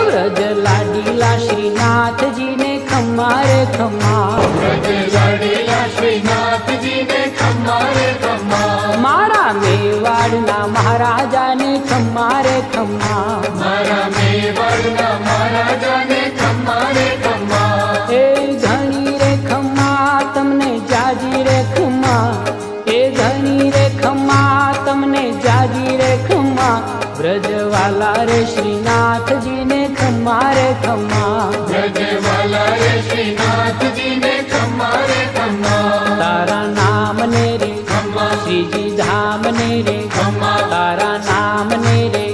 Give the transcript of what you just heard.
વ્રજ લાડીલા શ્રીનાથજી ને ખમ્મા રે ખમ્મા, વ્રજ લાડીલા શ્રીનાથજી ને ખમ્મા રે ખમ્મા, મારા મેવાડના મહારાજાને ખમ્મા રે ખમ્મા, મારા મેવાડના મહારાજાને ખમ્મા રે ખમ્મા, એ ધણી રે ખમ્મા તમને જાજી રે ખમ્મા, એ ધણી રે ખમ્મા તમને જાજી રે ખમ્મા, વ્રજવાલા રે શ્રીનાથજી ને ખમ્મા રે ખમ્મા, વ્રજવાલા રે શ્રીનાથજી ને ખમ્મા રે ખમ્મા, તારા નામ ને રે ખમ્મા, શ્રીજી ધામ ને રે ખમ્મા, તારા નામ ને રે